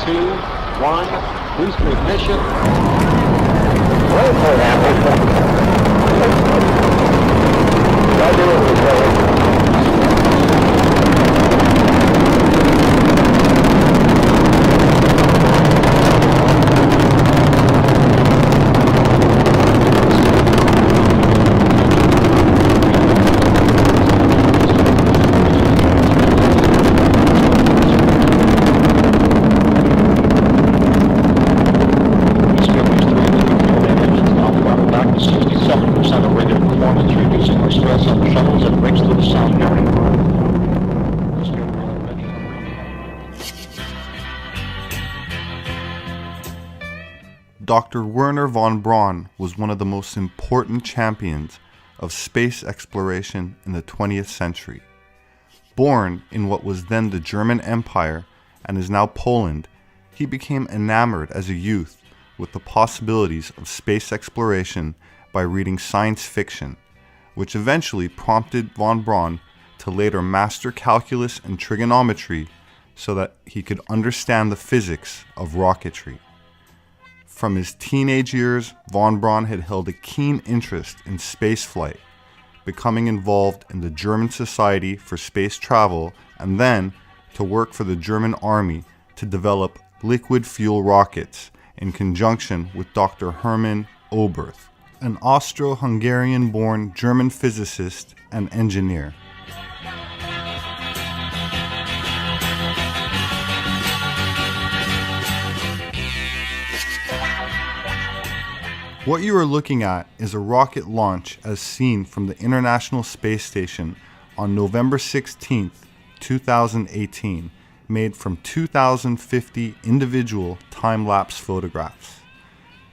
2, 1, booster ignition. Wait for that. Dr. Wernher von Braun was one of the most important champions of space exploration in the 20th century. Born in what was then the German Empire and is now Poland, he became enamored as a youth with the possibilities of space exploration by reading science fiction, which eventually prompted von Braun to later master calculus and trigonometry so that he could understand the physics of rocketry. From his teenage years, von Braun had held a keen interest in spaceflight, becoming involved in the German Society for Space Travel and then to work for the German Army to develop liquid fuel rockets in conjunction with Dr. Hermann Oberth, an Austro-Hungarian-born German physicist and engineer. What you are looking at is a rocket launch as seen from the International Space Station on November 16, 2018, made from 2,050 individual time-lapse photographs.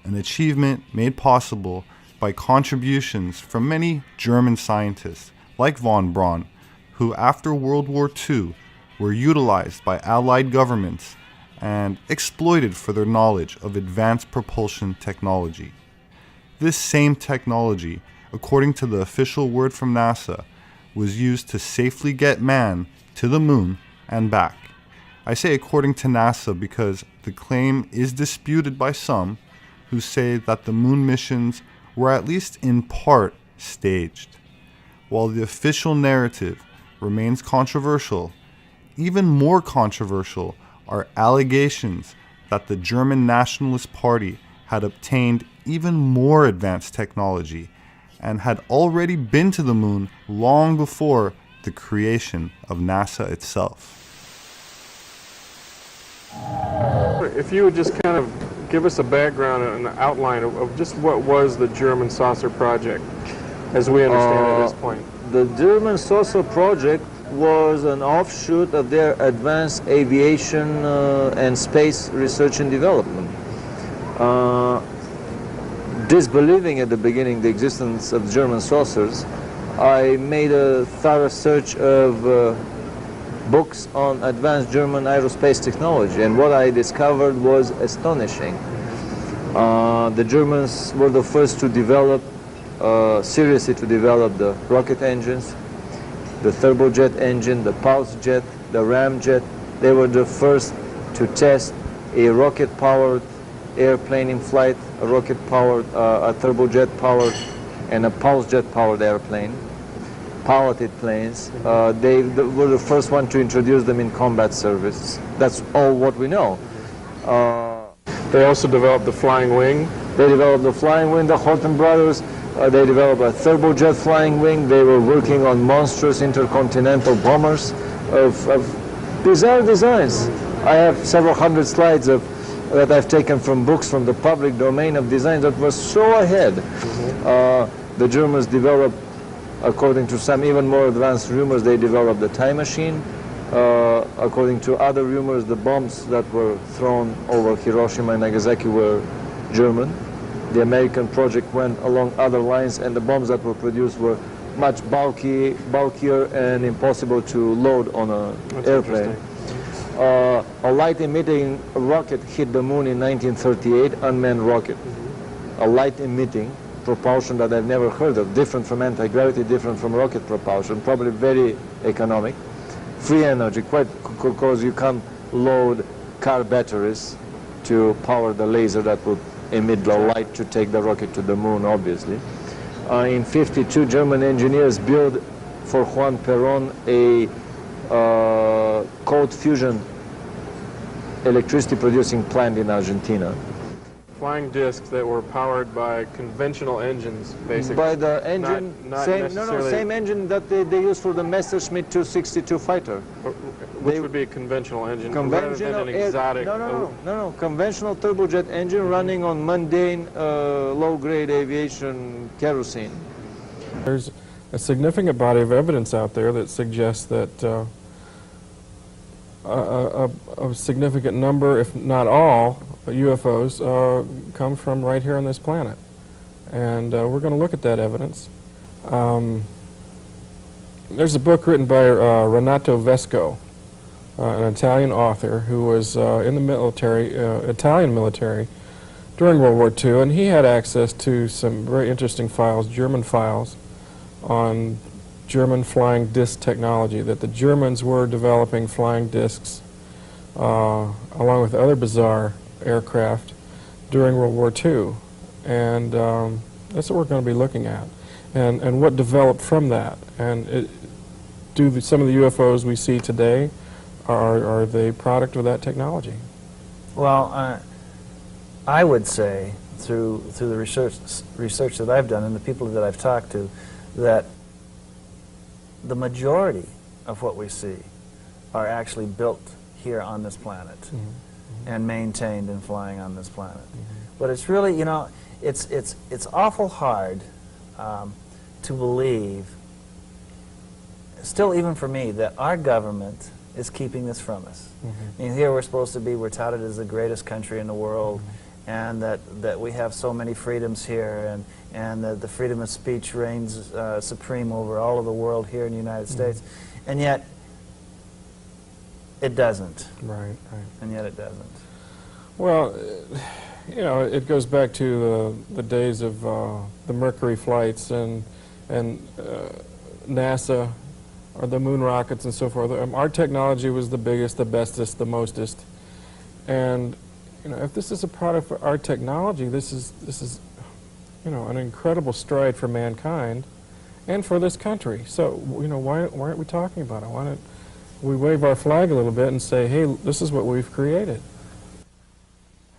An achievement made possible by contributions from many German scientists like von Braun, who after World War II were utilized by Allied governments and exploited for their knowledge of advanced propulsion technology. This same technology, according to the official word from NASA, was used to safely get man to the moon and back. I say according to NASA because the claim is disputed by some who say that the moon missions were at least in part staged. While the official narrative remains controversial, even more controversial are allegations that the German Nationalist Party had obtained even more advanced technology and had already been to the moon long before the creation of NASA itself. If you would just kind of give us a background and an outline of just what was the German saucer project, as we understand it at this point. The German saucer project was an offshoot of their advanced aviation and space research and development. Disbelieving at the beginning the existence of German saucers, I made a thorough search of books on advanced German aerospace technology, and what I discovered was astonishing. The Germans were the first to develop, seriously to develop the rocket engines, the turbojet engine, the pulse jet, the ramjet. They were the first to test a rocket-powered airplane in flight, a rocket-powered, a turbojet-powered, and a pulse jet-powered airplane, piloted planes. They were the first one to introduce them in combat service. That's all what we know. They also developed the flying wing. They developed the flying wing, the Horten brothers. They developed a turbojet flying wing. They were working on monstrous intercontinental bombers of bizarre designs. I have several hundred slides that I've taken from books from the public domain of designs that were so ahead. The Germans developed, according to some even more advanced rumors, they developed the time machine. According to other rumors, the bombs that were thrown over Hiroshima and Nagasaki were German. The American project went along other lines, and the bombs that were produced were much bulkier and impossible to load on an airplane. A light-emitting rocket hit the moon in 1938, unmanned rocket. A light-emitting propulsion that I've never heard of, different from anti-gravity, different from rocket propulsion, probably very economic. Free energy, quite because you can't load car batteries to power the laser that would emit the light to take the rocket to the moon, obviously. In 52, German engineers built for Juan Perón a cold fusion electricity producing plant in Argentina. Flying discs that were powered by conventional engines, basically. By the engine, not same, necessarily, same engine that they use for the Messerschmitt 262 fighter. Which would be a conventional engine rather than an air, exotic. no, conventional turbojet engine running on mundane, low-grade aviation kerosene. There's a significant body of evidence out there that suggests that a significant number, if not all, UFOs come from right here on this planet. And we're going to look at that evidence. There's a book written by Renato Vesco, an Italian author who was in the military, Italian military, during World War II, and he had access to some very interesting files, German files, on German flying disc technology, that the Germans were developing flying discs along with other bizarre aircraft during World War II. And that's what we're going to be looking at. And what developed from that. And some of the UFOs we see today, are they product of that technology? Well, I would say, through the research that I've done and the people that I've talked to, that the majority of what we see are actually built here on this planet and maintained and flying on this planet. But it's really, you know, it's awful hard to believe, still even for me, that our government is keeping this from us. I mean, here we're touted as the greatest country in the world, and that we have so many freedoms here, and that the freedom of speech reigns supreme over all of the world here in the United States, and yet it doesn't. Right. And yet it doesn't. Well, you know, it goes back to the days of the Mercury flights and NASA, or the moon rockets and so forth. Our technology was the biggest, the bestest, the mostest. And you know, if this is a product of our technology, this is you know, an incredible stride for mankind and for this country. So, you know, why aren't we talking about it? Why don't we wave our flag a little bit and say, hey, this is what we've created?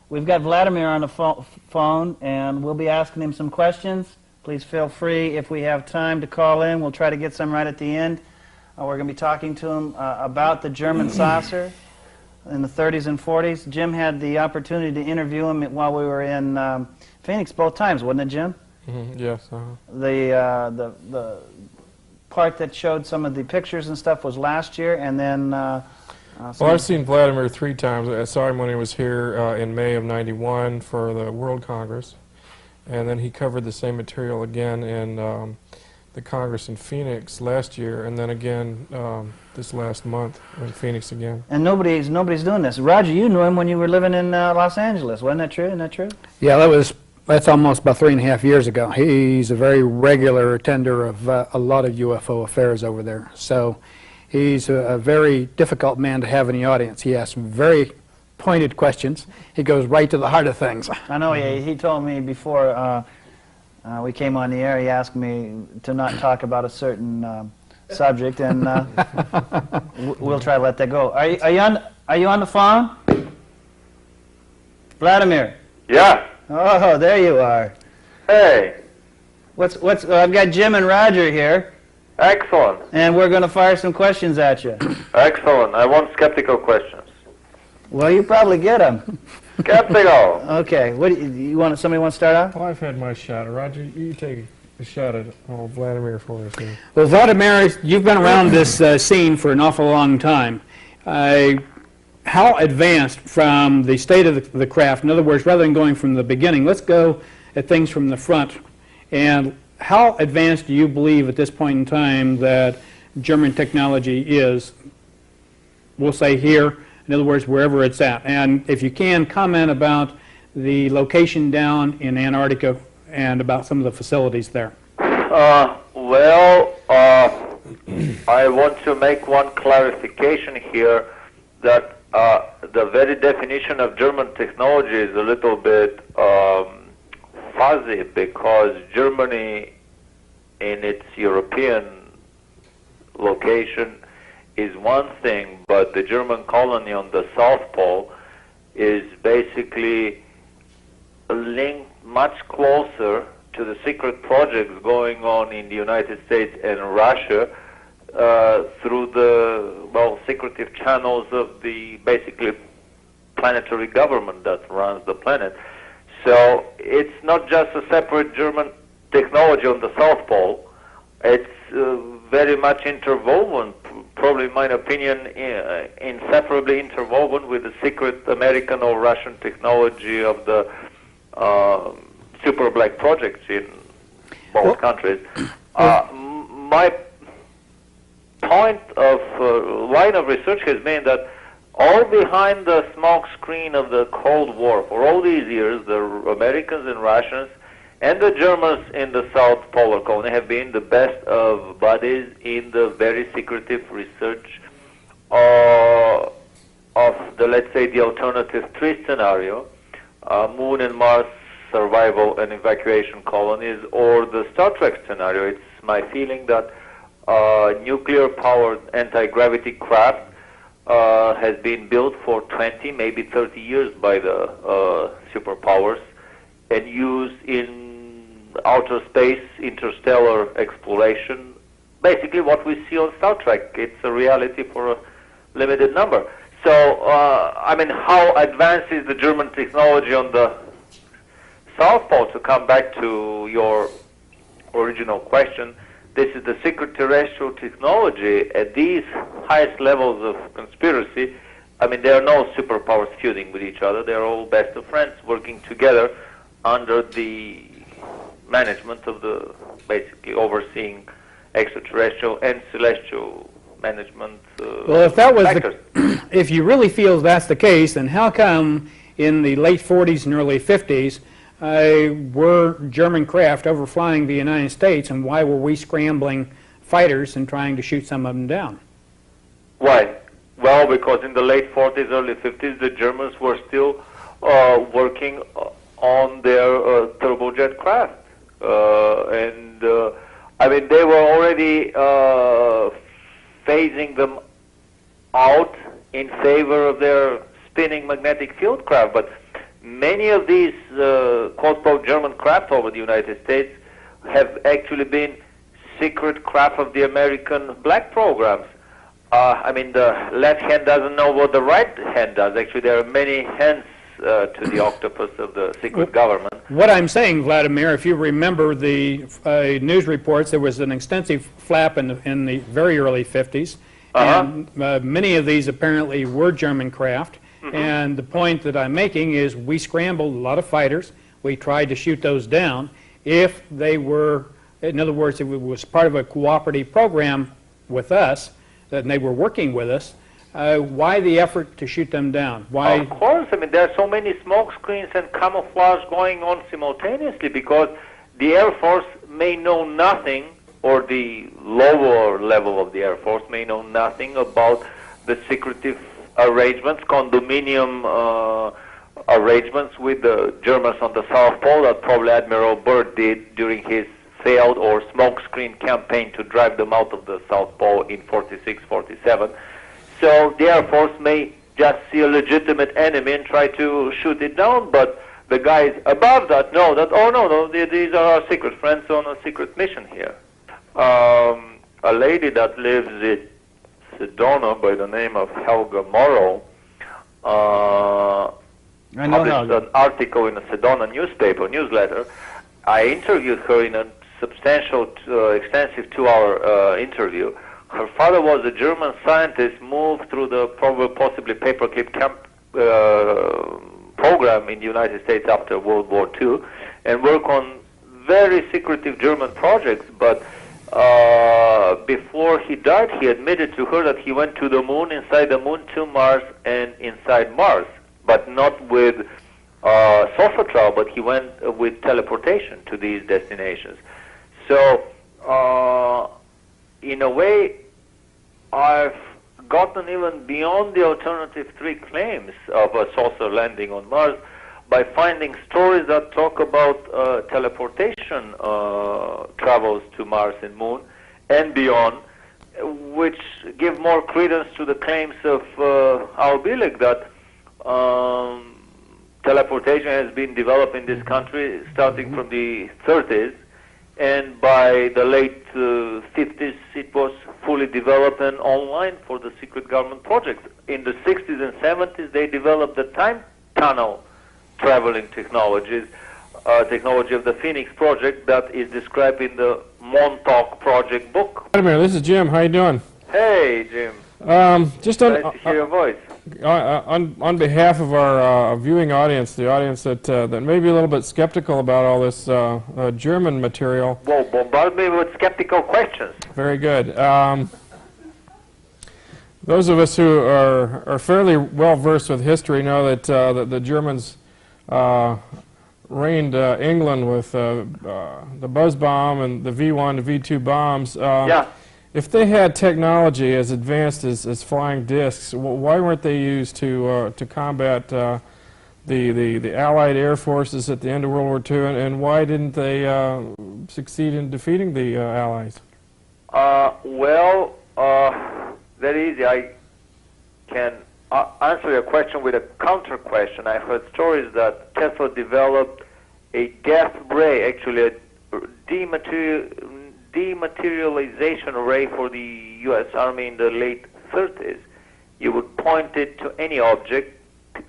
We've got Vladimir on the phone, and we'll be asking him some questions. Please feel free, if we have time, to call in. We'll try to get some right at the end. We're going to be talking to him about the German saucer in the 30s and 40s. Jim had the opportunity to interview him while we were in Phoenix both times, wasn't it, Jim? Yes. The part that showed some of the pictures and stuff was last year, and then... well, I've seen Vladimir 3 times. I saw him when he was here in May of '91 for the World Congress, and then he covered the same material again in the Congress in Phoenix last year, and then again this last month in Phoenix again. And nobody's doing this. Roger, you knew him when you were living in Los Angeles, wasn't that true? Isn't that true? Yeah, that's almost about 3.5 years ago. He's a very regular attender of a lot of UFO affairs over there. So he's a very difficult man to have in the audience. He asks very pointed questions. He goes right to the heart of things. I know. He told me before we came on the air, he asked me to not talk about a certain subject, and we'll try to let that go. Are you on the phone? Vladimir? Yeah. Oh, there you are. Hey. I've got Jim and Roger here. Excellent. And we're going to fire some questions at you. Excellent. I want skeptical questions. Well, you probably get them. Skeptical. Okay. What do you want? Somebody want to start off? Well, I've had my shot. Roger, you take a shot at Vladimir for us here. Well, Vladimir, you've been around this scene for an awful long time. How advanced from the state of the craft, in other words, rather than going from the beginning, let's go at things from the front. And how advanced do you believe at this point in time that German technology is, we'll say here, in other words, wherever it's at? And if you can, comment about the location down in Antarctica and about some of the facilities there. Well, I want to make one clarification here, that the very definition of German technology is a little bit fuzzy, because Germany in its European location is one thing, but the German colony on the South Pole is basically linked much closer to the secret projects going on in the United States and Russia through the, well, secretive channels of the basically planetary government that runs the planet. So it's not just a separate German technology on the South Pole. It's very much interwoven, probably in my opinion, inseparably interwoven with the secret American or Russian technology of the super black projects in both countries. My point of line of research has been that all behind the smoke screen of the Cold War for all these years, the Americans and Russians and the Germans in the South Polar Colony have been the best of buddies in the very secretive research of the, let's say, the alternative 3 scenario, Moon and Mars survival and evacuation colonies, or the Star Trek scenario. It's my feeling that nuclear-powered anti-gravity craft has been built for 20, maybe 30 years by the superpowers and used in outer space, interstellar exploration. Basically what we see on Star Trek. It's a reality for a limited number. So, I mean, how advanced is the German technology on the South Pole? To come back to your original question, this is the secret terrestrial technology at these highest levels of conspiracy. I mean, there are no superpowers feuding with each other. They're all best of friends working together under the management of the, basically overseeing extraterrestrial and celestial management. Well, if that was factors. if you really feel that's the case, then how come in the late 40s and early 50s were German craft overflying the United States, and why were we scrambling fighters and trying to shoot some of them down? Why? Well, because in the late 40s, early 50s, the Germans were still working on their turbojet craft. I mean, they were already phasing them out in favor of their spinning magnetic field craft. But many of these quote-unquote German craft over the United States have actually been secret craft of the American black programs. I mean, the left hand doesn't know what the right hand does. Actually, there are many hands to the octopus of the secret government. What I'm saying, Vladimir, if you remember the news reports, there was an extensive flap in the very early 50s, and many of these apparently were German craft. And the point that I'm making is we scrambled a lot of fighters. We tried to shoot those down. If they were, in other words, if it was part of a cooperative program with us, and they were working with us, why the effort to shoot them down? Why? Of course, I mean, there are so many smoke screens and camouflage going on simultaneously, because the Air Force may know nothing, or the lower level of the Air Force may know nothing about the secretive arrangements, condominium arrangements with the Germans on the South Pole that probably Admiral Byrd did during his failed or smokescreen campaign to drive them out of the South Pole in 46, 47. So the Air Force may just see a legitimate enemy and try to shoot it down, but the guys above that know that, oh no, these are our secret friends on a secret mission here. A lady that lives in Sedona by the name of Helga Morrow published an article in a Sedona newsletter. I interviewed her in a substantial, extensive 2-hour interview. Her father was a German scientist, moved through the possibly paperclip camp program in the United States after World War II, and worked on very secretive German projects, but before he died, he admitted to her that he went to the moon, inside the moon, to Mars, and inside Mars, but not with Sophotral, but he went with teleportation to these destinations. So, in a way, I've gotten even beyond the alternative three claims of a saucer landing on Mars by finding stories that talk about teleportation travels to Mars and Moon and beyond, which give more credence to the claims of Al Bielek that teleportation has been developed in this country starting from the 30s, and by the late 50s it was fully developed and online for the secret government projects. In the 60s and 70s they developed the time tunnel traveling technology of the Phoenix project that is described in the Montauk project book. Wait a minute, this is Jim. How you doing? Hey, Jim. Just Nice to hear your voice. on behalf of our viewing audience, the audience that may be a little bit skeptical about all this German material. Well, bombard me with skeptical questions. Very good. Those of us who are fairly well versed with history know that the Germans reigned England with the buzz bomb and the V1 to V2 bombs. Yeah. If they had technology as advanced as flying discs, why weren't they used to combat the Allied air forces at the end of World War II, and why didn't they succeed in defeating the Allies? Well, very easy. I can answer your question with a counter question. I heard stories that Tesla developed a death ray, actually a dematerialization array for the U.S. Army in the late 30s. You would point it to any object,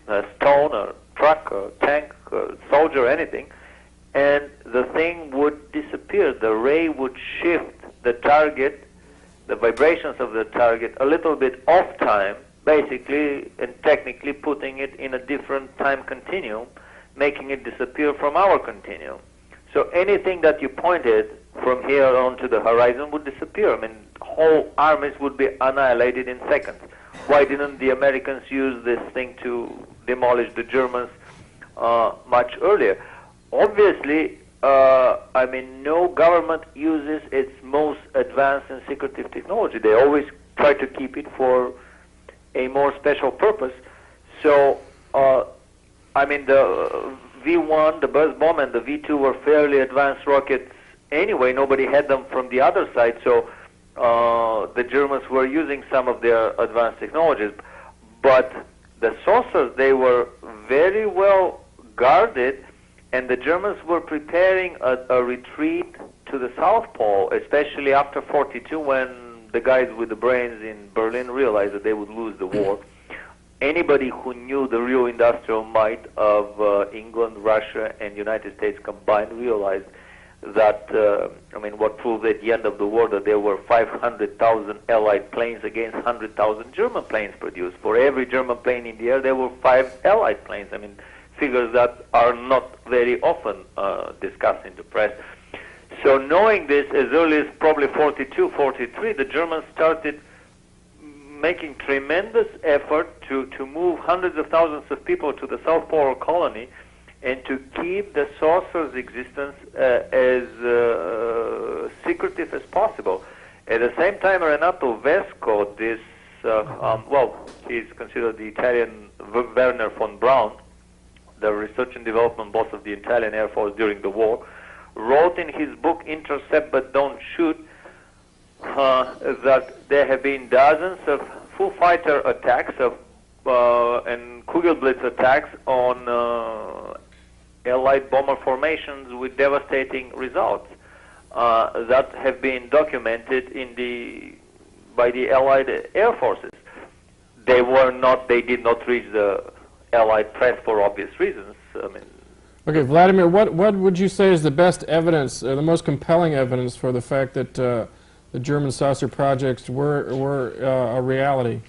a stone, a truck, a tank, a soldier, anything, and the thing would disappear. The ray would shift the target, the vibrations of the target, a little bit off time, basically and technically putting it in a different time continuum, making it disappear from our continuum. So anything that you pointed from here on to the horizon would disappear. I mean, whole armies would be annihilated in seconds. Why didn't the Americans use this thing to demolish the Germans much earlier? Obviously, I mean, no government uses its most advanced and secretive technology. They always try to keep it for a more special purpose. So, I mean, the V1, the buzz bomb, and the V2 were fairly advanced rockets anyway. Nobody had them from the other side, so the Germans were using some of their advanced technologies. But the saucers, they were very well guarded, and the Germans were preparing a retreat to the South Pole, especially after 42, when the guys with the brains in Berlin realized that they would lose the war. Anybody who knew the real industrial might of England, Russia, and United States combined realized that, I mean, what proved at the end of the war that there were 500,000 Allied planes against 100,000 German planes produced. For every German plane in the air, there were 5 Allied planes. I mean, figures that are not very often discussed in the press. So knowing this, as early as probably 42, 43, the Germans started making tremendous effort to move hundreds of thousands of people to the South Polar colony and to keep the saucer's existence as secretive as possible. At the same time, Renato Vesco, this, well, he's considered the Italian Werner von Braun, the research and development boss of the Italian Air Force during the war, wrote in his book Intercept But Don't Shoot that there have been dozens of full fighter attacks and Kugelblitz attacks on Allied bomber formations with devastating results that have been documented by the Allied air forces. They did not reach the Allied press for obvious reasons. I mean, okay, Vladimir, what would you say is the best evidence, the most compelling evidence for the fact that the German saucer projects were a reality?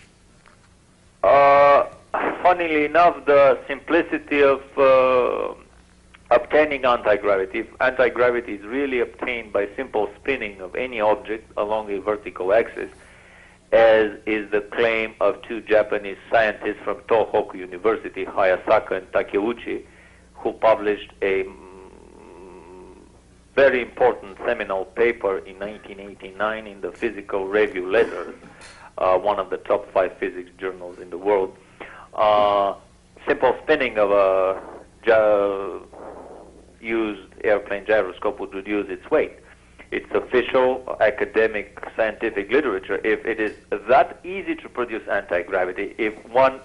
Funnily enough, the simplicity of obtaining anti-gravity. If anti-gravity is really obtained by simple spinning of any object along a vertical axis, as is the claim of 2 Japanese scientists from Tohoku University, Hayasaka and Takeuchi, who published a very important seminal paper in 1989 in the Physical Review Letters, one of the top 5 physics journals in the world. Simple spinning of a used airplane gyroscope would reduce its weight. It's official academic scientific literature. If it is that easy to produce anti-gravity, if one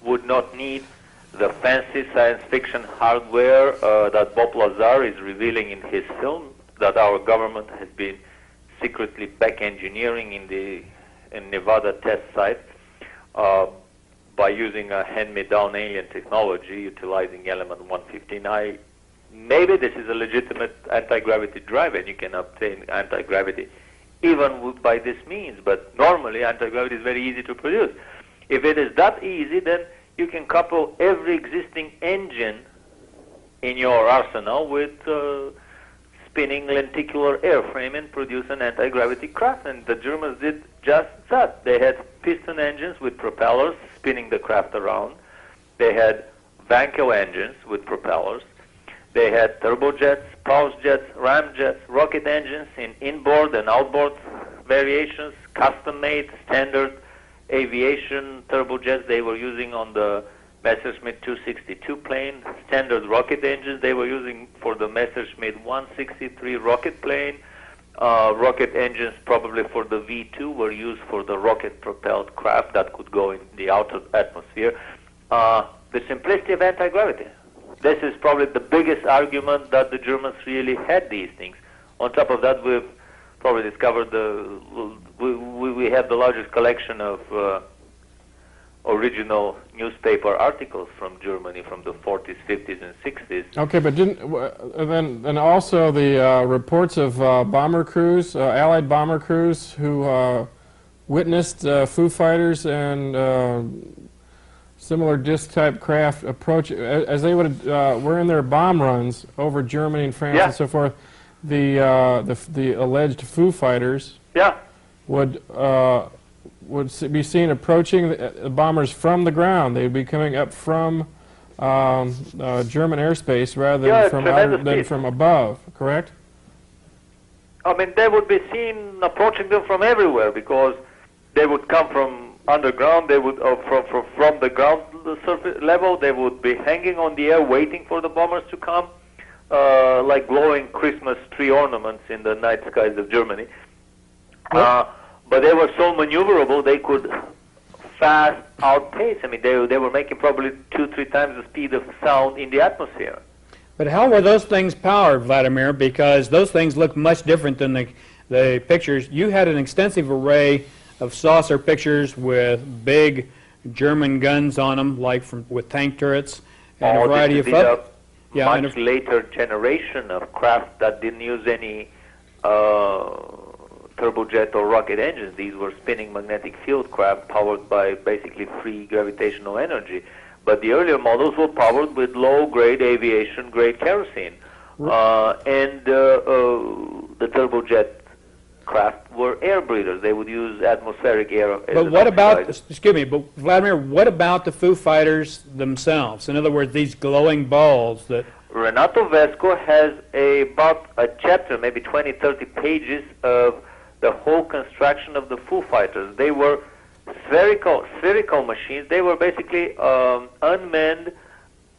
would not need the fancy science fiction hardware that Bob Lazar is revealing in his film, that our government has been secretly back engineering in Nevada test site by using a hand-me-down alien technology utilizing element 115. Maybe this is a legitimate anti-gravity drive and you can obtain anti-gravity even by this means, but normally anti-gravity is very easy to produce. If it is that easy, then you can couple every existing engine in your arsenal with spinning lenticular airframe and produce an anti-gravity craft, and the Germans did just that. They had piston engines with propellers spinning the craft around. They had Wankel engines with propellers. They had turbojets, pulse jets, ramjets, rocket engines in inboard and outboard variations, custom-made, standard aviation turbojets they were using on the Messerschmitt 262 plane, standard rocket engines they were using for the Messerschmitt 163 rocket plane. Rocket engines probably for the V2 were used for the rocket-propelled craft that could go in the outer atmosphere. The simplicity of anti-gravity. This is probably the biggest argument that the Germans really had these things. On top of that, we've probably discovered we have the largest collection of original newspaper articles from Germany from the 40s, 50s, and 60s. Okay, but then also the reports of bomber crews, Allied bomber crews, who witnessed Foo Fighters and similar disc-type craft approach as they would were in their bomb runs over Germany and France and so forth. The alleged Foo Fighters would be seen approaching the bombers from the ground. They would be coming up from German airspace rather than from above. Correct? I mean, they would be seen approaching them from everywhere because they would come from underground. They would from the ground surface level. They would be hanging on the air, waiting for the bombers to come, like glowing Christmas tree ornaments in the night skies of Germany. But they were so maneuverable, they could fast outpace. I mean, they were making probably 2-3 times the speed of sound in the atmosphere. But how were those things powered, Vladimir? Because those things look much different than the pictures. You had an extensive array of saucer pictures with big German guns on them, like with tank turrets and a variety of stuff. Much later generation of craft that didn't use any turbojet or rocket engines. These were spinning magnetic field craft powered by basically free gravitational energy. But the earlier models were powered with low-grade aviation-grade kerosene. And the turbojet craft were air breathers. They would use atmospheric air as But what about, excuse me, but Vladimir, what about the Foo Fighters themselves? In other words, these glowing balls that... Renato Vesco has about a chapter, maybe 20, 30 pages of the whole construction of the Foo Fighters. They were spherical machines. They were basically unmanned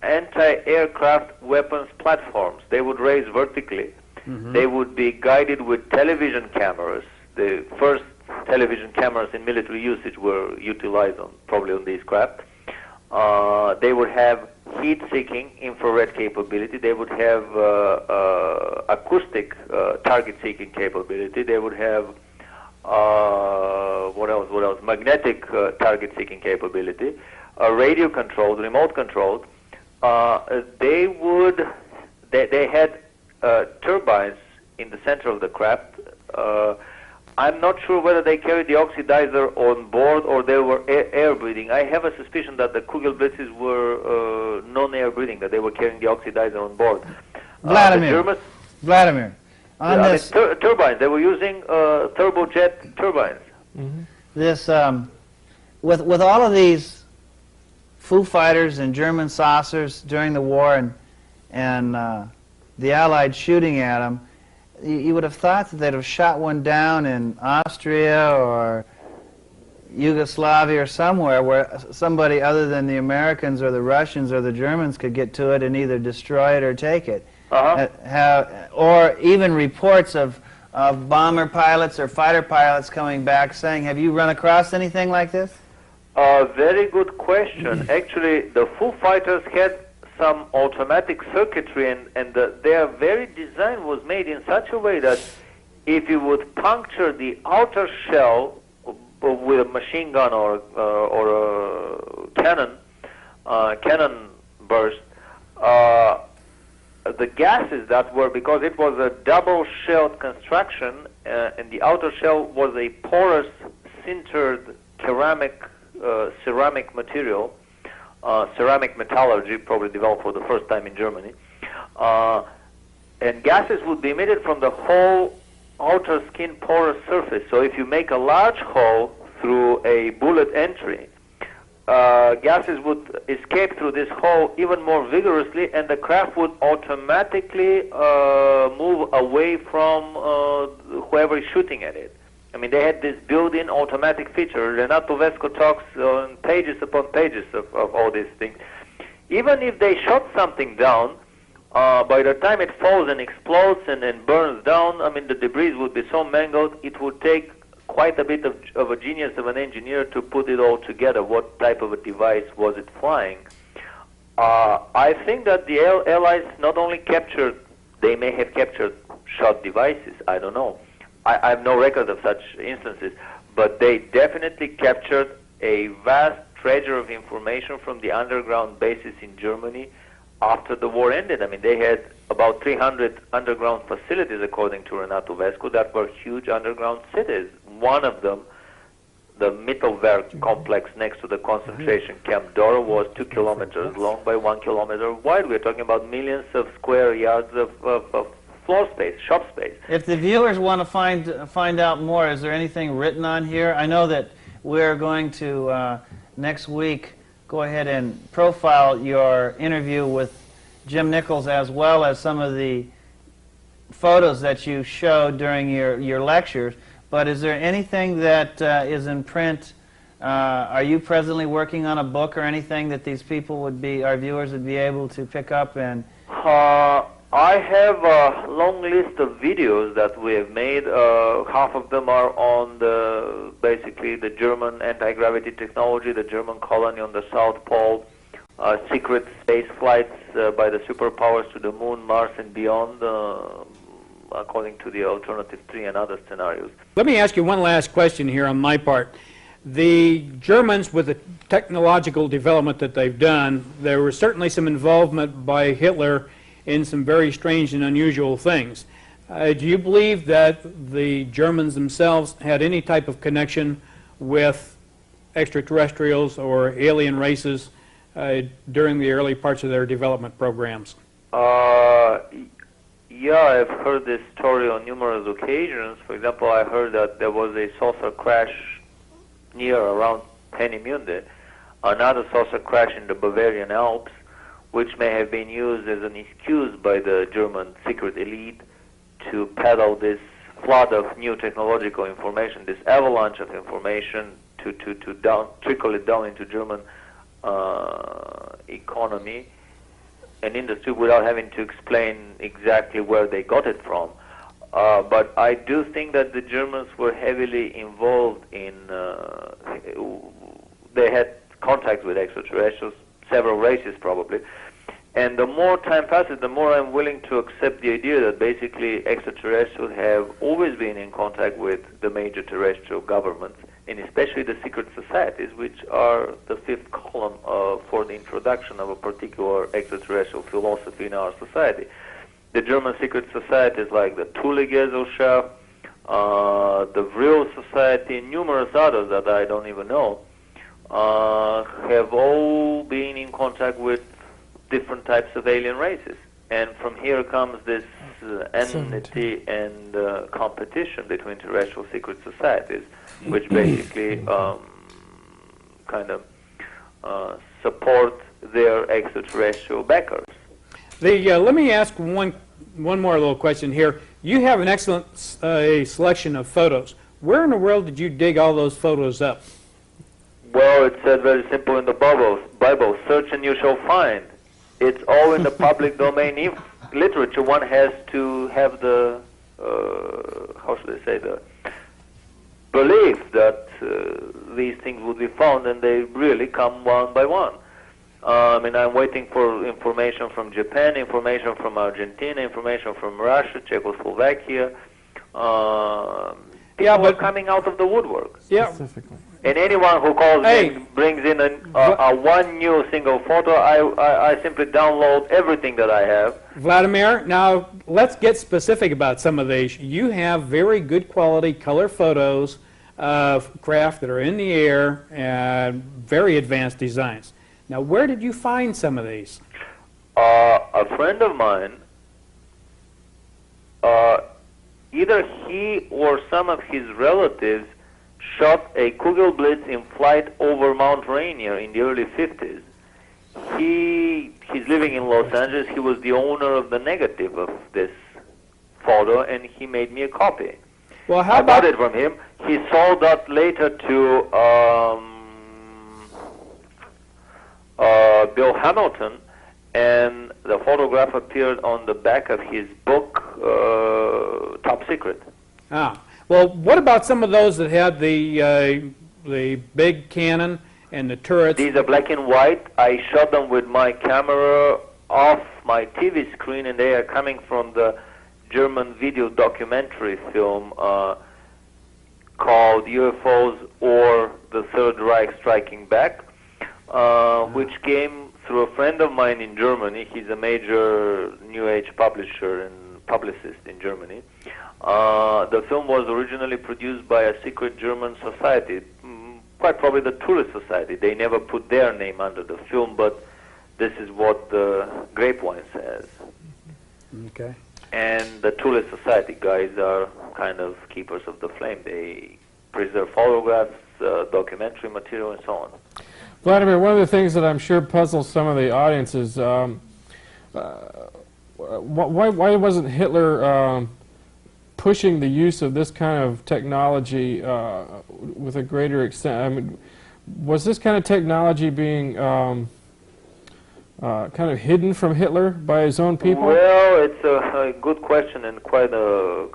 anti-aircraft weapons platforms. They would raise vertically. They would be guided with television cameras. The first television cameras in military usage were utilized probably on these craft. They would have heat-seeking infrared capability. They would have acoustic target-seeking capability. They would have what else? Magnetic target-seeking capability. Radio-controlled, remote-controlled. They had turbines in the center of the craft. I'm not sure whether they carried the oxidizer on board or they were air breathing. I have a suspicion that the Kugelblitzes were non-air breathing, that they were carrying the oxidizer on board. Vladimir, on this turbines, they were using turbojet turbines. This with all of these Foo Fighters and German saucers during the war and the Allied shooting at them, you would have thought that they'd have shot one down in Austria or Yugoslavia or somewhere where somebody other than the Americans or the Russians or the Germans could get to it and either destroy it or take it. Or even reports of bomber pilots or fighter pilots coming back saying, have you run across anything like this? Very good question. Actually, the Foo Fighters had some automatic circuitry, and their very design was made in such a way that if you would puncture the outer shell with a machine gun or a cannon burst, the gases that were, because it was a double-shelled construction, and the outer shell was a porous, sintered ceramic material, ceramic metallurgy, probably developed for the first time in Germany, and gases would be emitted from the whole outer skin porous surface. So if you make a large hole through a bullet entry, gases would escape through this hole even more vigorously, and the craft would automatically move away from whoever is shooting at it. I mean, they had this built-in automatic feature. Renato Vesco talks on pages upon pages of all these things. Even if they shot something down, by the time it falls and explodes and burns down, I mean, the debris would be so mangled, it would take quite a bit of a genius of an engineer to put it all together. What type of a device was it flying? I think that the Allies not only captured, they may have captured shot devices, I don't know. I have no record of such instances, but they definitely captured a vast treasure of information from the underground bases in Germany after the war ended. I mean, they had about 300 underground facilities, according to Renato Vesco, that were huge underground cities. One of them, the Mittelwerk complex next to the concentration camp Dora, was 2 kilometers long by 1 kilometer wide. We're talking about millions of square yards of floor space, shop space. If the viewers want to find out more, is there anything written on here? I know that we're going to, next week, go ahead and profile your interview with Jim Nichols, as well as some of the photos that you showed during your lectures. But is there anything that is in print? Are you presently working on a book or anything that these people would be, our viewers would be able to pick up and... I have a long list of videos that we have made. Half of them are on basically the German anti-gravity technology, the German colony on the South Pole, secret space flights by the superpowers to the Moon, Mars, and beyond, according to the Alternative 3 and other scenarios. Let me ask you one last question here on my part. The Germans, with the technological development that they've done, there was certainly some involvement by Hitler in some very strange and unusual things. Do you believe that the Germans themselves had any type of connection with extraterrestrials or alien races during the early parts of their development programs? Yeah, I've heard this story on numerous occasions. For example, I heard that there was a saucer crash near around Peenemünde, another saucer crash in the Bavarian Alps, which may have been used as an excuse by the German secret elite to peddle this flood of new technological information, this avalanche of information to trickle it down into German economy and industry without having to explain exactly where they got it from. But I do think that the Germans were heavily involved in, they had contacts with extraterrestrials, several races probably, and the more time passes, the more I'm willing to accept the idea that basically extraterrestrials have always been in contact with the major terrestrial governments, and especially the secret societies, which are the fifth column for the introduction of a particular extraterrestrial philosophy in our society. The German secret societies like the Thule Gesellschaft, the Vril Society, and numerous others that I don't even know, have all been in contact with different types of alien races. And from here comes this enmity and competition between terrestrial secret societies, which basically kind of support their extraterrestrial backers. Let me ask one more little question here. You have an excellent selection of photos. Where in the world did you dig all those photos up? Well, it said very simple in the Bible, search and you shall find. It's all in the public domain literature. One has to have the, how should I say, the belief that these things would be found, and they really come one by one. And I'm waiting for information from Japan, information from Argentina, information from Russia, Czechoslovakia. People are coming out of the woodwork. Yeah. Specifically. And anyone who calls in, brings in a one new single photo, I simply download everything that I have. Vladimir, now let's get specific about some of these. You have very good quality color photos of craft that are in the air and very advanced designs. Now, where did you find some of these? A friend of mine, either he or some of his relatives shot a Kugelblitz in flight over Mount Rainier in the early 50s. He's living in Los Angeles. He was the owner of the negative of this photo, and he made me a copy. Well, how I about bought it from him. He sold that later to Bill Hamilton, and the photograph appeared on the back of his book, Top Secret. Ah, well, what about some of those that had the big cannon and the turrets? These are black and white. I shot them with my camera off my TV screen, and they are coming from the German video documentary film called UFOs or the Third Reich Striking Back, which came through a friend of mine in Germany. He's a major New Age publisher and publicist in Germany. The film was originally produced by a secret German society, quite probably the Tourist Society. They never put their name under the film, but this is what the grapevine says. Okay. And the Tourist Society guys are kind of keepers of the flame. They preserve photographs, documentary material, and so on. Vladimir, one of the things that I'm sure puzzles some of the audience is why wasn't Hitler pushing the use of this kind of technology with a greater extent? I mean, was this kind of technology being kind of hidden from Hitler by his own people? Well, it's a good question and quite a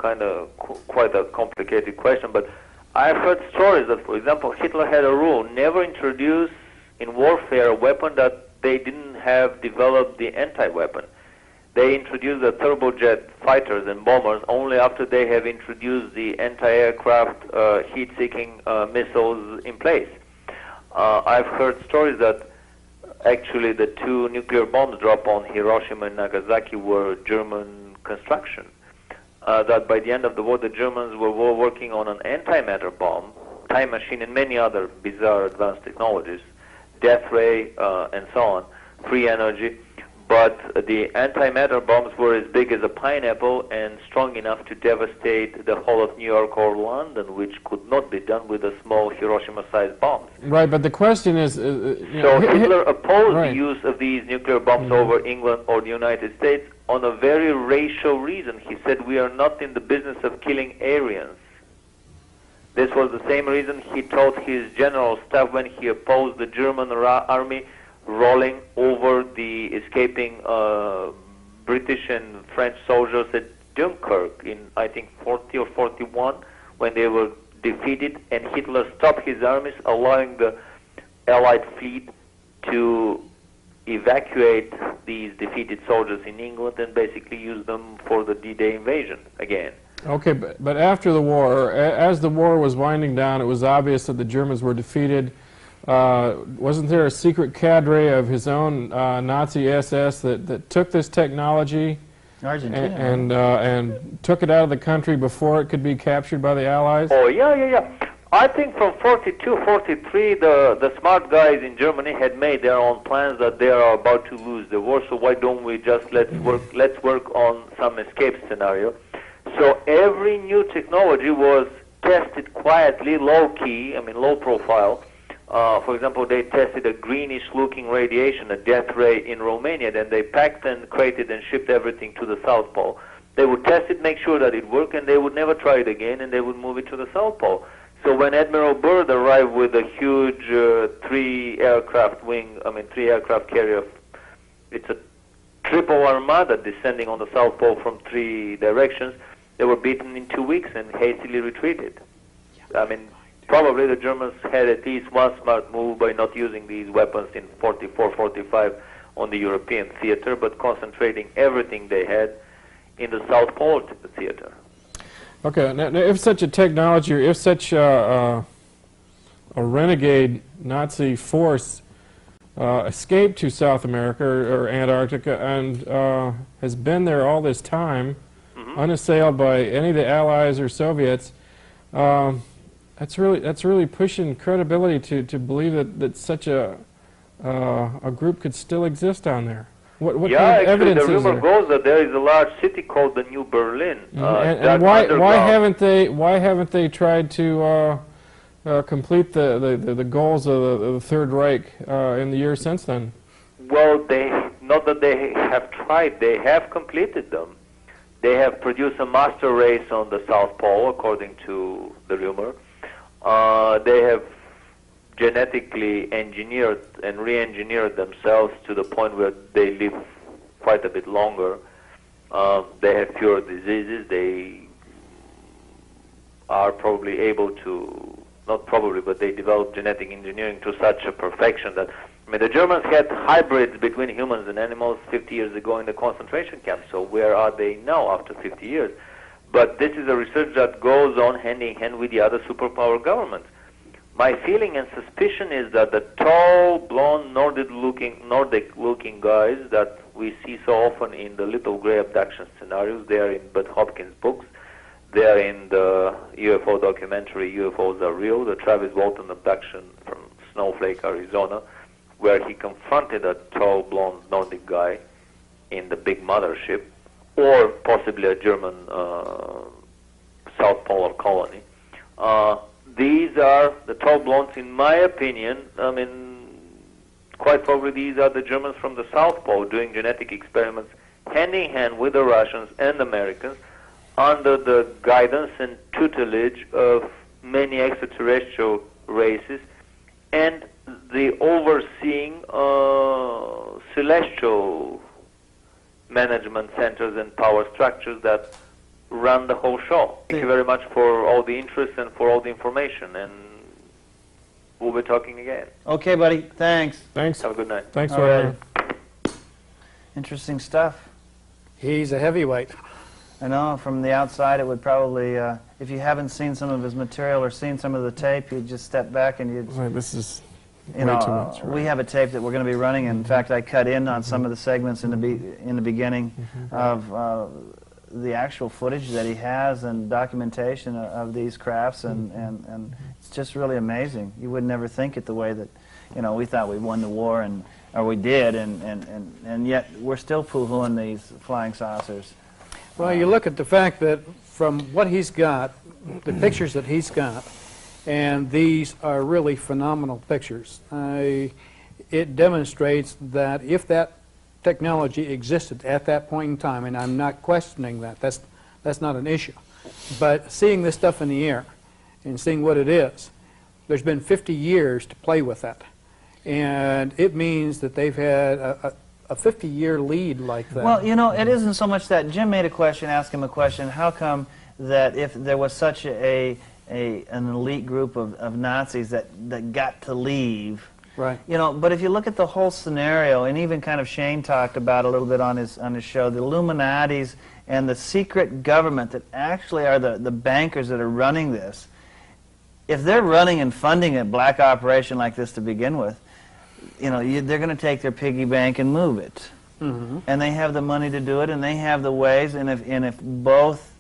complicated question. But I've heard stories that, for example, Hitler had a rule: never introduce in warfare a weapon that they didn't have developed the anti-weapon. They introduced the turbojet fighters and bombers only after they have introduced the anti-aircraft heat-seeking missiles in place. I've heard stories that actually the two nuclear bombs dropped on Hiroshima and Nagasaki were German construction. That by the end of the war, the Germans were working on an antimatter bomb, time machine, and many other bizarre advanced technologies, death ray, and so on, free energy. But the antimatter bombs were as big as a pineapple and strong enough to devastate the whole of New York or London, which could not be done with a small Hiroshima-sized bombs. Right, but the question is... so Hitler opposed the use of these nuclear bombs over England or the United States on a very racial reason. He said, we are not in the business of killing Aryans. This was the same reason he told his general staff when he opposed the German army rolling over the escaping British and French soldiers at Dunkirk in, I think, 40 or 41, when they were defeated, and Hitler stopped his armies, allowing the Allied fleet to evacuate these defeated soldiers in England and basically use them for the D-Day invasion again. Okay, but after the war, as the war was winding down, it was obvious that the Germans were defeated. Wasn't there a secret cadre of his own Nazi SS that took this technology and took it out of the country before it could be captured by the Allies? Oh, yeah. I think from 42, 43, the smart guys in Germany had made their own plans that they are about to lose the war, so why don't we just let's work on some escape scenario. So every new technology was tested quietly, low-key, low profile. For example, they tested a greenish-looking radiation, a death ray in Romania. Then they packed and crated and shipped everything to the South Pole. They would test it, make sure that it worked, and they would never try it again, and they would move it to the South Pole. So when Admiral Byrd arrived with a huge three aircraft carrier, it's a triple armada descending on the South Pole from three directions, they were beaten in 2 weeks and hastily retreated. I mean, probably the Germans had at least one smart move by not using these weapons in 44, 45 on the European theater, but concentrating everything they had in the South Pole theater. Okay, now if such a technology, or if such a renegade Nazi force escaped to South America or Antarctica and has been there all this time, unassailed by any of the Allies or Soviets, that's really pushing credibility to believe that such a group could still exist down there. What kind of evidence the is rumor there? goes that there is a large city called the New Berlin. And why haven't they tried to complete the goals of the Third Reich in the years since then? Well, not that they have tried, they have completed them. They have produced a master race on the South Pole, according to the rumor. They have genetically engineered and re-engineered themselves to the point where they live quite a bit longer. They have fewer diseases. They are probably able to, not probably, but they developed genetic engineering to such a perfection that, I mean, the Germans had hybrids between humans and animals 50 years ago in the concentration camp, so where are they now after 50 years? But this is a research that goes on hand in hand with the other superpower governments. My feeling and suspicion is that the tall, blonde, Nordic-looking guys that we see so often in the little gray abduction scenarios, they are in Bud Hopkins' books, they are in the UFO documentary UFOs Are Real, the Travis Walton abduction from Snowflake, Arizona, where he confronted a tall, blonde Nordic guy in the big mothership, or possibly a German South Polar colony. These are the tall blondes, in my opinion. I mean, quite probably these are the Germans from the South Pole doing genetic experiments hand in hand with the Russians and Americans under the guidance and tutelage of many extraterrestrial races and the overseeing celestial management centers and power structures that run the whole show. Thank you very much for all the interest and for all the information, and we'll be talking again. Okay, buddy. Thanks. Thanks. Have a good night. Thanks All for Interesting stuff. He's a heavyweight. I know, from the outside it would probably, if you haven't seen some of his material or seen some of the tape, you'd just step back and you'd... Wait, this is You way know, too much. Right? we have a tape that we're going to be running. In fact, I cut in on some of the segments in the beginning of the actual footage that he has and documentation of these crafts, and it's just really amazing. You would never think it the way that, you know, we thought we won the war, or we did, and yet we're still poo-hooing these flying saucers. Well, you look at the fact that from what he's got, the pictures that he's got, and these are really phenomenal pictures. It demonstrates that if that technology existed at that point in time, and I'm not questioning that, that's not an issue, but seeing this stuff in the air and seeing what it is, there's been 50 years to play with that, and it means that they've had a 50-year lead like that. Well, you know, it isn't so much that. Jim made a question, asked him a question, how come that if there was such an elite group of Nazis that got to leave, right? You know, but if you look at the whole scenario, and even kind of Shane talked about a little bit on his show, the Illuminatis and the secret government that actually are the bankers that are running this, if they're running and funding a black operation like this to begin with, you know, they're going to take their piggy bank and move it. And they have the money to do it, and they have the ways, and if both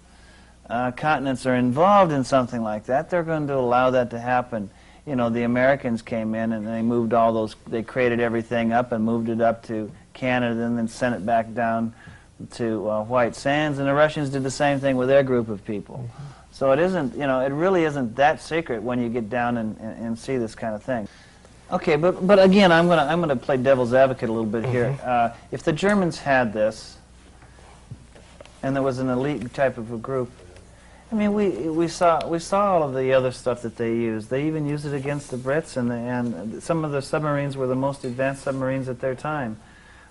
continents are involved in something like that, they're going to allow that to happen. You know, the Americans came in and they moved all those, they created everything up and moved it up to Canada and then sent it back down to White Sands, and the Russians did the same thing with their group of people. So it isn't, you know, it really isn't that secret when you get down and see this kind of thing. Okay, but again, I'm gonna play devil's advocate a little bit here. If the Germans had this, and there was an elite type of a group, I mean, we saw all of the other stuff that they used. They even used it against the Brits, and some of the submarines were the most advanced submarines at their time.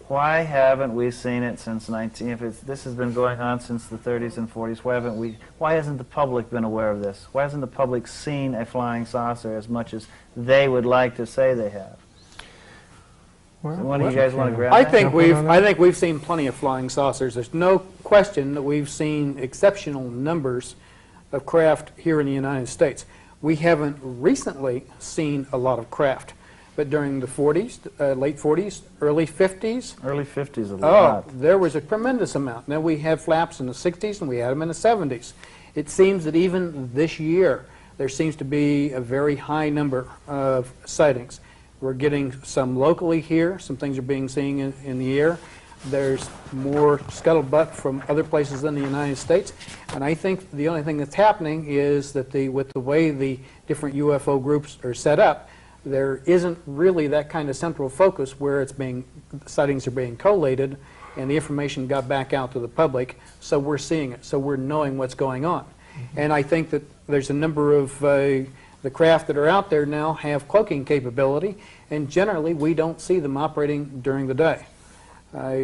Why haven't we seen it since this has been going on since the 30s and 40s? Why hasn't the public been aware of this? Why hasn't the public seen a flying saucer as much as they would like to say they have? Well, One of you guys want to grab I that? think we've seen plenty of flying saucers. There's no question that we've seen exceptional numbers of craft here in the United States. We haven't recently seen a lot of craft, but during the 40s, late 40s, early 50s, Early 50s a lot. there was a tremendous amount. Then we had flaps in the 60s and we had them in the 70s. It seems that even this year there seems to be a very high number of sightings. We're getting some locally here, some things are being seen in the air. There's more scuttlebutt from other places than the United States. And I think the only thing that's happening is that with the way the different UFO groups are set up, there isn't really that kind of central focus where sightings are being collated and the information got back out to the public, so we're seeing it, so we're knowing what's going on. And I think that there's a number of the craft that are out there now have cloaking capability, and generally we don't see them operating during the day.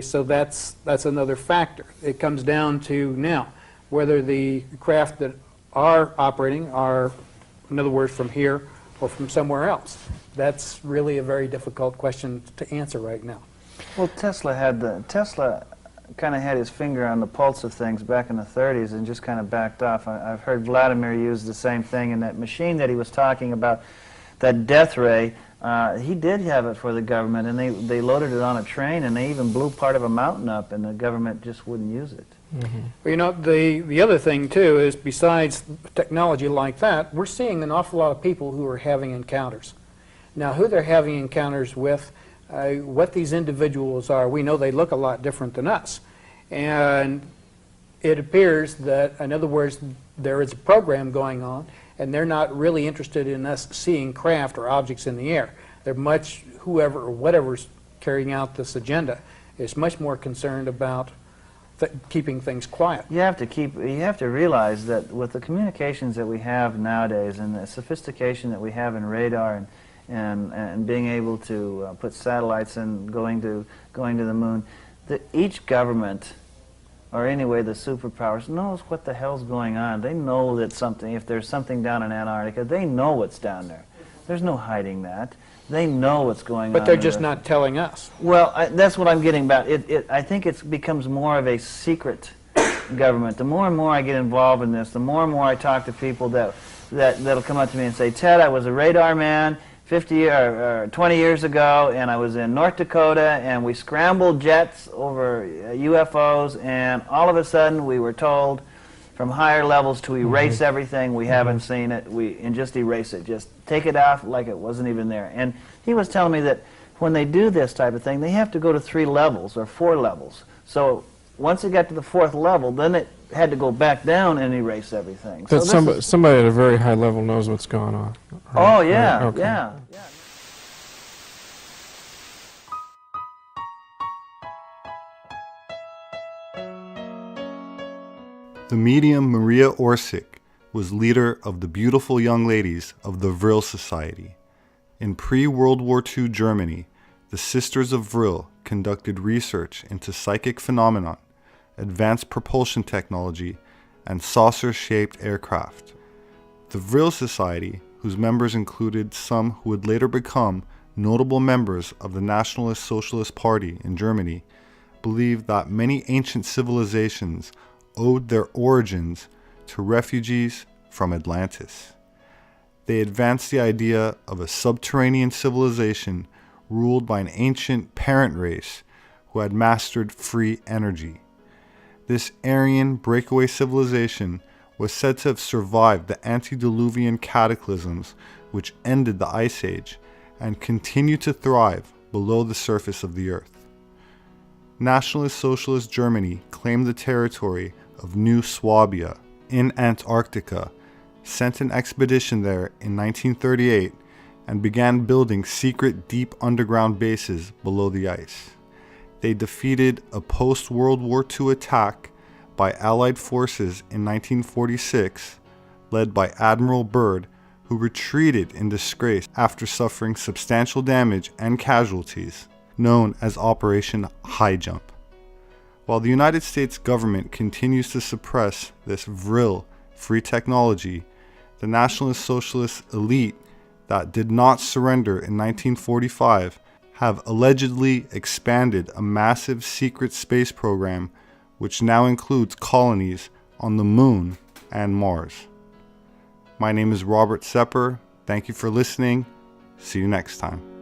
So that's another factor. It comes down to now whether the craft that are operating are, in other words, from here or from somewhere else. That's really a very difficult question to answer right now. Well, Tesla kind of had his finger on the pulse of things back in the 30s and just kind of backed off. I've heard Vladimir use the same thing in that machine that he was talking about, that death ray. He did have it for the government, and they loaded it on a train, and they even blew part of a mountain up, and the government just wouldn't use it. Mm-hmm. Well, you know, the other thing, too, is besides technology like that, we're seeing an awful lot of people who are having encounters. Now, who they're having encounters with, what these individuals are, we know they look a lot different than us. And it appears that, in other words, there is a program going on, and they're not really interested in us seeing craft or objects in the air. They're whoever or whatever's carrying out this agenda is much more concerned about keeping things quiet. You have to realize that with the communications that we have nowadays and the sophistication that we have in radar and being able to put satellites and going to the moon, that each government, or anyway the superpowers, knows what the hell's going on. They know that if there's something down in Antarctica, they know what's down there. There's no hiding that. They know what's going on. But they're just not telling us. Well, that's what I'm getting about. I think it becomes more of a secret government. The more and more I get involved in this, the more and more I talk to people that'll come up to me and say, Ted, I was a radar man 20 years ago, and I was in North Dakota, and we scrambled jets over UFOs, and all of a sudden we were told from higher levels to erase everything. We haven't seen it, and just erase it. Just take it off like it wasn't even there. And he was telling me that when they do this type of thing, they have to go to 3 levels or 4 levels. So once it got to the 4th level, then it had to go back down and erase everything. But somebody at a very high level knows what's going on. Right? Oh, yeah, right, okay. yeah. The medium Maria Orsic was leader of the beautiful young ladies of the Vril Society. In pre-World War II Germany, the Sisters of Vril conducted research into psychic phenomenon, advanced propulsion technology, and saucer-shaped aircraft. The Vril Society, whose members included some who would later become notable members of the Nationalist Socialist Party in Germany, believed that many ancient civilizations owed their origins to refugees from Atlantis. They advanced the idea of a subterranean civilization ruled by an ancient parent race who had mastered free energy. This Aryan breakaway civilization was said to have survived the antediluvian cataclysms which ended the Ice Age and continued to thrive below the surface of the earth. Nationalist Socialist Germany claimed the territory of New Swabia in Antarctica, sent an expedition there in 1938, and began building secret deep underground bases below the ice. They defeated a post-World War II attack by Allied forces in 1946, led by Admiral Byrd, who retreated in disgrace after suffering substantial damage and casualties, known as Operation High Jump. While the United States government continues to suppress this vril free technology, the Nationalist Socialist elite that did not surrender in 1945 have allegedly expanded a massive secret space program which now includes colonies on the Moon and Mars. My name is Robert SEPEHR. Thank you for listening. See you next time.